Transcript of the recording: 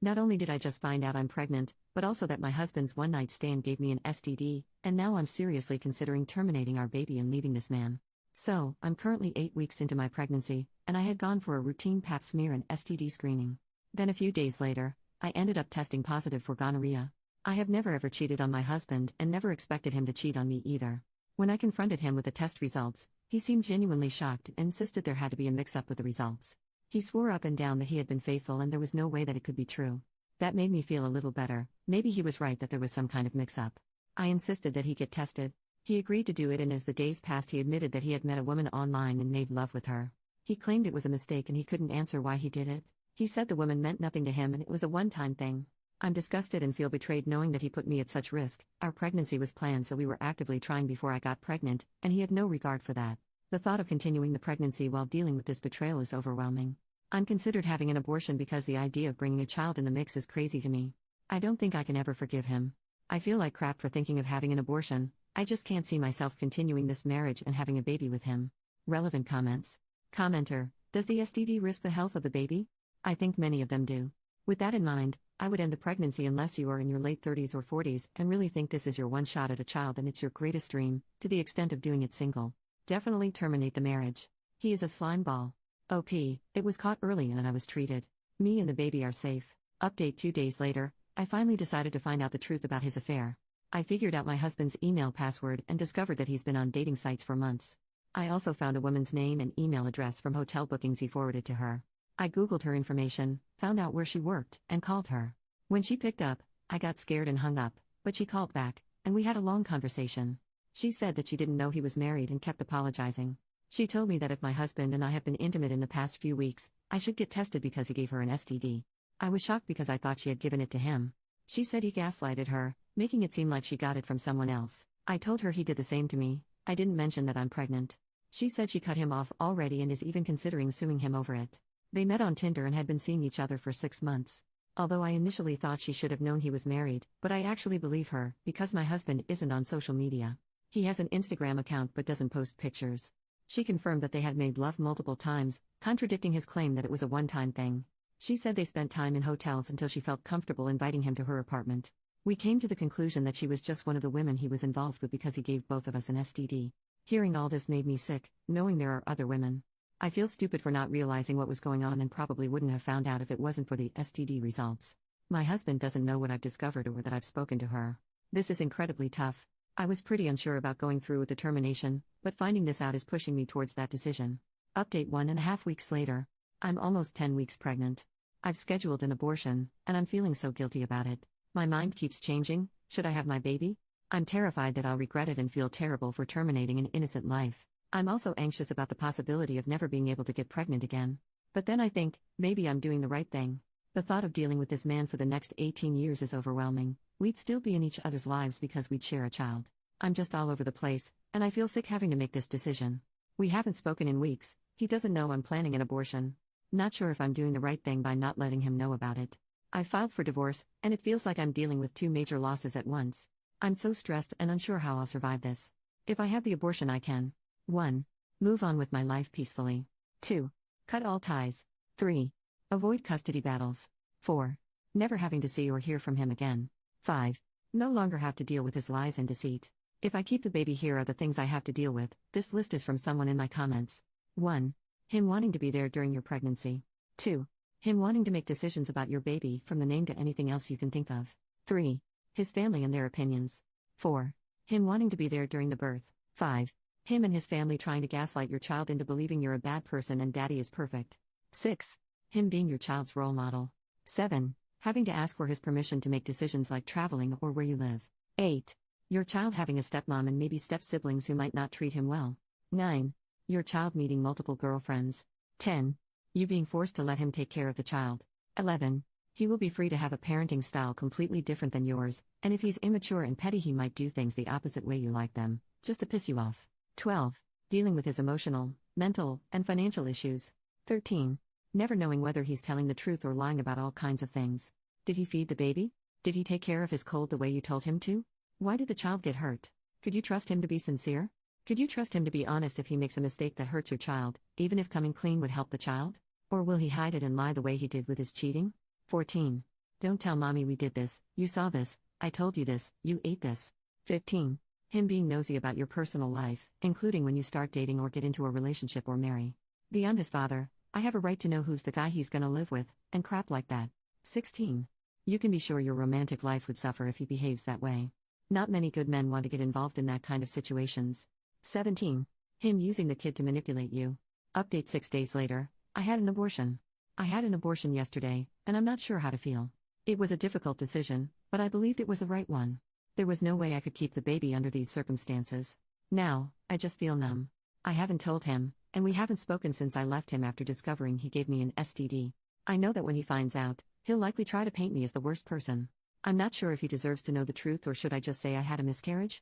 Not only did I just find out I'm pregnant, but also that my husband's one-night stand gave me an STD, and now I'm seriously considering terminating our baby and leaving this man. So, I'm currently 8 weeks into my pregnancy, and I had gone for a routine pap smear and STD screening. Then a few days later, I ended up testing positive for gonorrhea. I have never ever cheated on my husband and never expected him to cheat on me either. When I confronted him with the test results, he seemed genuinely shocked and insisted there had to be a mix-up with the results. He swore up and down that he had been faithful and there was no way that it could be true. That made me feel a little better. Maybe he was right that there was some kind of mix-up. I insisted that he get tested. He agreed to do it, and as the days passed he admitted that he had met a woman online and made love with her. He claimed it was a mistake and he couldn't answer why he did it. He said the woman meant nothing to him and it was a one-time thing. I'm disgusted and feel betrayed knowing that he put me at such risk. Our pregnancy was planned, so we were actively trying before I got pregnant, and he had no regard for that. The thought of continuing the pregnancy while dealing with this betrayal is overwhelming. I'm considered having an abortion because the idea of bringing a child in the mix is crazy to me. I don't think I can ever forgive him. I feel like crap for thinking of having an abortion. I just can't see myself continuing this marriage and having a baby with him. Relevant comments. Commenter: does the STD risk the health of the baby? I think many of them do. With that in mind, I would end the pregnancy unless you are in your late 30s or 40s and really think this is your one shot at a child and it's your greatest dream, to the extent of doing it single. Definitely terminate the marriage. He is a slime ball. OP, it was caught early and I was treated. Me and the baby are safe. Update: 2 days later, I finally decided to find out the truth about his affair. I figured out my husband's email password and discovered that he's been on dating sites for months. I also found a woman's name and email address from hotel bookings he forwarded to her. I googled her information, found out where she worked, and called her. When she picked up, I got scared and hung up, but she called back, and we had a long conversation. She said that she didn't know he was married and kept apologizing. She told me that if my husband and I have been intimate in the past few weeks, I should get tested because he gave her an STD. I was shocked because I thought she had given it to him. She said he gaslighted her, making it seem like she got it from someone else. I told her he did the same to me. I didn't mention that I'm pregnant. She said she cut him off already and is even considering suing him over it. They met on Tinder and had been seeing each other for 6 months. Although I initially thought she should have known he was married, but I actually believe her, because my husband isn't on social media. He has an Instagram account but doesn't post pictures. She confirmed that they had made love multiple times, contradicting his claim that it was a one-time thing. She said they spent time in hotels until she felt comfortable inviting him to her apartment. We came to the conclusion that she was just one of the women he was involved with because he gave both of us an STD. Hearing all this made me sick, knowing there are other women. I feel stupid for not realizing what was going on and probably wouldn't have found out if it wasn't for the STD results. My husband doesn't know what I've discovered or that I've spoken to her. This is incredibly tough. I was pretty unsure about going through with the termination, but finding this out is pushing me towards that decision. Update: 1.5 weeks later. I'm almost 10 weeks pregnant. I've scheduled an abortion, and I'm feeling so guilty about it. My mind keeps changing. Should I have my baby? I'm terrified that I'll regret it and feel terrible for terminating an innocent life. I'm also anxious about the possibility of never being able to get pregnant again. But then I think, maybe I'm doing the right thing. The thought of dealing with this man for the next 18 years is overwhelming. We'd still be in each other's lives because we'd share a child. I'm just all over the place, and I feel sick having to make this decision. We haven't spoken in weeks. He doesn't know I'm planning an abortion. Not sure if I'm doing the right thing by not letting him know about it. I filed for divorce, and it feels like I'm dealing with 2 major losses at once. I'm so stressed and unsure how I'll survive this. If I have the abortion, I can 1. Move on with my life peacefully. 2. Cut all ties. 3. Avoid custody battles. 4. Never having to see or hear from him again. 5. No longer have to deal with his lies and deceit. If I keep the baby, here are the things I have to deal with. This list is from someone in my comments. 1. Him wanting to be there during your pregnancy. 2. Him wanting to make decisions about your baby, from the name to anything else you can think of. 3. His family and their opinions. 4. Him wanting to be there during the birth. 5. Him and his family trying to gaslight your child into believing you're a bad person and daddy is perfect. 6. Him being your child's role model. 7. Having to ask for his permission to make decisions like traveling or where you live. 8. Your child having a stepmom and maybe step-siblings who might not treat him well. 9. Your child meeting multiple girlfriends. 10. You being forced to let him take care of the child. 11. He will be free to have a parenting style completely different than yours, and if he's immature and petty, he might do things the opposite way you like them, just to piss you off. 12. Dealing with his emotional, mental, and financial issues. 13. Never knowing whether he's telling the truth or lying about all kinds of things. Did he feed the baby? Did he take care of his cold the way you told him to? Why did the child get hurt? Could you trust him to be sincere? Could you trust him to be honest if he makes a mistake that hurts your child, even if coming clean would help the child? Or will he hide it and lie the way he did with his cheating? 14. Don't tell mommy we did this, you saw this, I told you this, you ate this. 15. Him being nosy about your personal life, including when you start dating or get into a relationship or marry. I'm his father, I have a right to know who's the guy he's gonna live with, and crap like that. 16. You can be sure your romantic life would suffer if he behaves that way. Not many good men want to get involved in that kind of situations. 17. Him using the kid to manipulate you. Update 6 days later, I had an abortion. I had an abortion yesterday, and I'm not sure how to feel. It was a difficult decision, but I believed it was the right one. There was no way I could keep the baby under these circumstances. Now, I just feel numb. I haven't told him, and we haven't spoken since I left him after discovering he gave me an STD. I know that when he finds out, he'll likely try to paint me as the worst person. I'm not sure if he deserves to know the truth or should I just say I had a miscarriage?